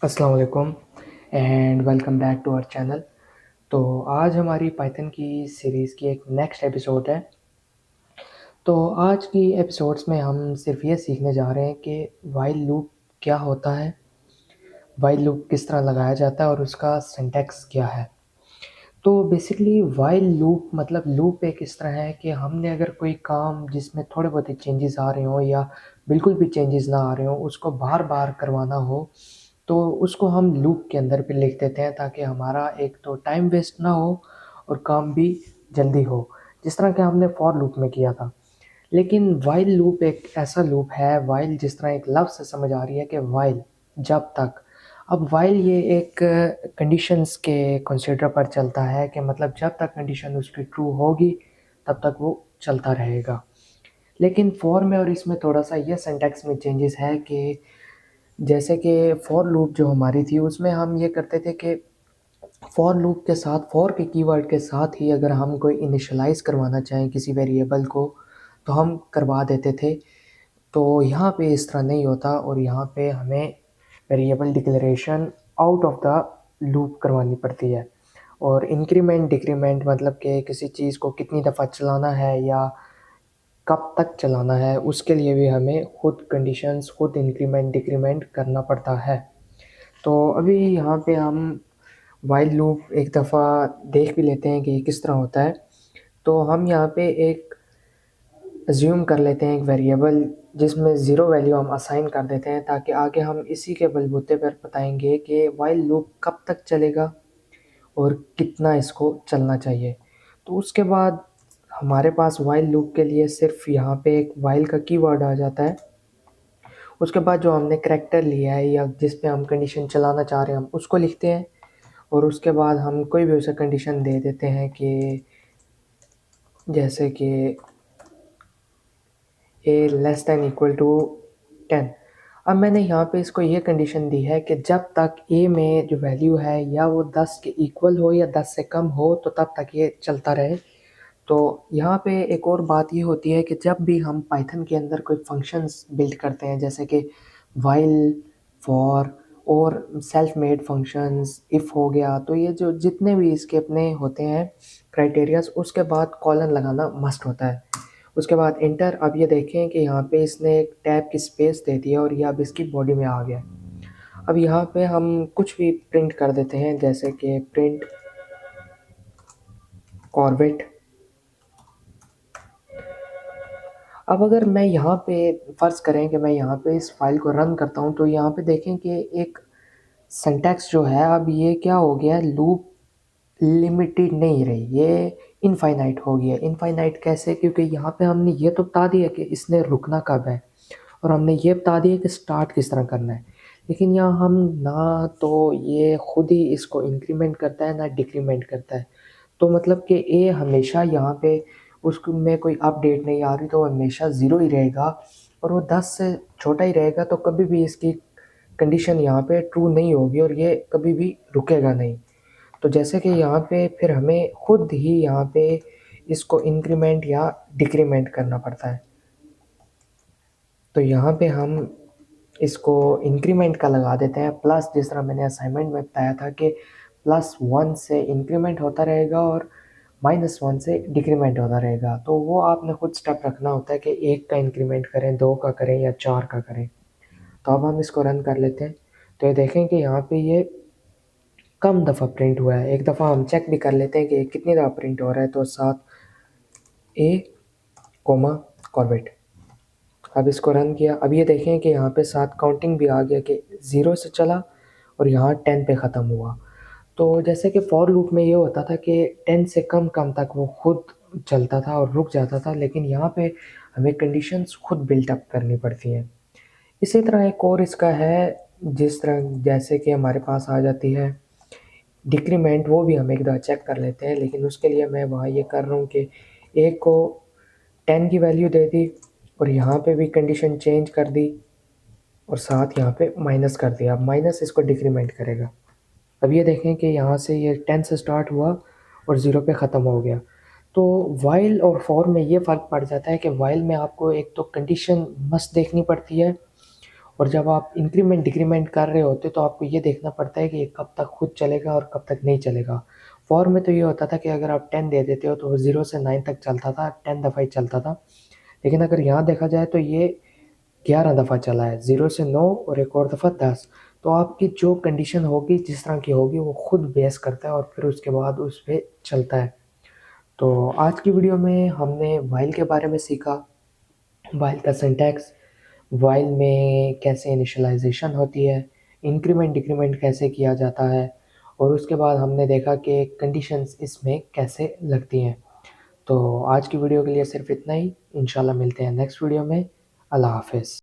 अस्सलाम वालेकुम and welcome back to our channel. तो आज हमारी पाइथन की सीरीज़ की एक नेक्स्ट एपिसोड है। तो आज की एपिसोड्स में हम सिर्फ ये सीखने जा रहे हैं कि व्हाइल लूप क्या होता है, व्हाइल लूप किस तरह लगाया जाता है और उसका सिंटैक्स क्या है। तो बेसिकली व्हाइल लूप मतलब लूप एक इस तरह है कि हमने अगर कोई काम जिसमें थोड़े बहुत ही चेंजेस आ रहे हों या बिल्कुल भी चेंजेस ना आ रहे हों, उसको बार बार करवाना हो, तो उसको हम लूप के अंदर पे लिख देते हैं ताकि हमारा एक तो टाइम वेस्ट ना हो और काम भी जल्दी हो, जिस तरह कि हमने फॉर लूप में किया था। लेकिन व्हाइल लूप एक ऐसा लूप है, व्हाइल जिस तरह एक लफ्ज़ से समझ आ रही है कि व्हाइल जब तक। अब व्हाइल ये एक कंडीशंस के कंसीडर पर चलता है कि मतलब जब तक कंडीशन उसकी ट्रू होगी तब तक वो चलता रहेगा। लेकिन फॉर में और इसमें थोड़ा सा ये सिंटैक्स में चेंजेस है कि जैसे कि फॉर लूप जो हमारी थी उसमें हम ये करते थे कि फॉर लूप के साथ फॉर के कीवर्ड के साथ ही अगर हम कोई इनिशियलाइज़ करवाना चाहें किसी वेरिएबल को तो हम करवा देते थे। तो यहाँ पे इस तरह नहीं होता और यहाँ पे हमें variable declaration out of the loop करवानी पड़ती है। और इंक्रीमेंट डिक्रीमेंट मतलब कि किसी चीज़ को कितनी दफ़ा चलाना है या कब तक चलाना है, उसके लिए भी हमें खुद कंडीशंस खुद इंक्रीमेंट डिक्रीमेंट करना पड़ता है। तो अभी यहाँ पे हम व्हाइल लूप एक दफ़ा देख भी लेते हैं कि ये किस तरह होता है। तो हम यहाँ पे एक अज्यूम कर लेते हैं एक वेरिएबल जिसमें ज़ीरो वैल्यू हम असाइन कर देते हैं ताकि आगे हम इसी के बलबूते पर बताएंगे कि व्हाइल लूप कब तक चलेगा और कितना इसको चलना चाहिए। तो उसके बाद हमारे पास व्हाइल लूप के लिए सिर्फ यहाँ पे एक व्हाइल का कीवर्ड आ जाता है। उसके बाद जो हमने करैक्टर लिया है या जिस पे हम कंडीशन चलाना चाह रहे हैं हम उसको लिखते हैं और उसके बाद हम कोई भी उसे कंडीशन दे देते हैं कि जैसे कि ए लेस दैन इक्वल टू 10। अब मैंने यहाँ पे इसको ये कंडीशन दी है कि जब तक ए में जो वैल्यू है या वो 10 के इक्वल हो या 10 से कम हो तो तब तक ये चलता रहे। तो यहाँ पे एक और बात ये होती है कि जब भी हम पाइथन के अंदर कोई फंक्शंस बिल्ड करते हैं जैसे कि व्हाइल, फॉर और सेल्फ मेड फंक्शंस, इफ़ हो गया, तो ये जो जितने भी इसके अपने होते हैं क्राइटेरियाज उसके बाद कॉलन लगाना मस्ट होता है। उसके बाद इंटर। अब ये देखें कि यहाँ पे इसने एक टैब की स्पेस दे दी है और ये अब इसकी बॉडी में आ गया। अब यहाँ पे हम कुछ भी प्रिंट कर देते हैं जैसे कि प्रिंट कॉर्वेट। अब अगर मैं यहाँ पे फ़र्ज़ करें कि मैं यहाँ पे इस फाइल को रन करता हूँ तो यहाँ पे देखें कि एक सिंटैक्स जो है अब ये क्या हो गया है, लूप लिमिटेड नहीं रही, ये इनफाइनाइट हो गया। इनफाइनाइट कैसे? क्योंकि यहाँ पे हमने ये तो बता दिया कि इसने रुकना कब है और हमने ये बता दिया कि स्टार्ट किस तरह करना है। लेकिन यहाँ हम ना तो ये खुद ही इसको इंक्रीमेंट करता है ना डिक्रीमेंट करता है। तो मतलब कि ए हमेशा यहाँ पे उसको में कोई अपडेट नहीं आ रही तो हमेशा ज़ीरो ही रहेगा और वो 10 से छोटा ही रहेगा तो कभी भी इसकी कंडीशन यहाँ पे ट्रू नहीं होगी और ये कभी भी रुकेगा नहीं। तो जैसे कि यहाँ पे फिर हमें खुद ही यहाँ पे इसको इंक्रीमेंट या डिक्रीमेंट करना पड़ता है। तो यहाँ पे हम इसको इंक्रीमेंट का लगा देते हैं प्लस, जिस तरह मैंने असाइनमेंट में बताया था कि +1 से इंक्रीमेंट होता रहेगा और -1 से डिक्रीमेंट होता रहेगा। तो वो आपने खुद स्टेप रखना होता है कि 1 का इंक्रीमेंट करें, 2 का करें या 4 का करें। तो अब हम इसको रन कर लेते हैं तो ये देखें कि यहाँ पे ये कम दफ़ा प्रिंट हुआ है। एक दफ़ा हम चेक भी कर लेते हैं कि कितनी दफ़ा प्रिंट हो रहा है। तो 7 ए कोमा कॉर्बेट। अब इसको रन किया। अब ये देखें कि यहाँ पे 7 काउंटिंग भी आ गया कि 0 से चला और यहाँ 10 पे ख़त्म हुआ। तो जैसे कि फॉर लूप में ये होता था कि 10 से कम तक वो खुद चलता था और रुक जाता था, लेकिन यहाँ पे हमें कंडीशंस खुद बिल्ट अप करनी पड़ती हैं। इसी तरह एक और इसका है, जिस तरह जैसे कि हमारे पास आ जाती है डिक्रीमेंट, वो भी हम एक दफ़ा चेक कर लेते हैं। लेकिन उसके लिए मैं वहाँ ये कर रहा हूँ कि एक को 10 की वैल्यू दे दी और यहाँ पे भी कंडीशन चेंज कर दी और साथ यहाँ पे माइनस कर दिया। अब माइनस इसको डिक्रीमेंट करेगा। अब ये देखें कि यहाँ से ये 10 से स्टार्ट हुआ और 0 पे ख़त्म हो गया। तो व्हाइल और फॉर में ये फ़र्क पड़ जाता है कि व्हाइल में आपको एक तो कंडीशन मस्ट देखनी पड़ती है, और जब आप इंक्रीमेंट डिक्रीमेंट कर रहे होते तो आपको ये देखना पड़ता है कि ये कब तक खुद चलेगा और कब तक नहीं चलेगा। फॉर में तो ये होता था कि अगर आप 10 दे देते हो तो वो 0 से 9 तक चलता था, 10 दफ़ा ही चलता था। लेकिन अगर यहाँ देखा जाए तो ये 11 दफ़ा चला है, 0 से 9 और एक और दफ़ा 10। तो आपकी जो कंडीशन होगी, जिस तरह की होगी, वो खुद बेस करता है और फिर उसके बाद उस पे चलता है। तो आज की वीडियो में हमने व्हाइल के बारे में सीखा, व्हाइल का सिंटैक्स, व्हाइल में कैसे इनिशियलाइज़ेशन होती है, इंक्रीमेंट डिक्रीमेंट कैसे किया जाता है, और उसके बाद हमने देखा कि कंडीशंस इसमें कैसे लगती हैं। तो आज की वीडियो के लिए सिर्फ इतना ही। इंशाल्लाह मिलते हैं नेक्स्ट वीडियो में। अल्लाह हाफ़िज़।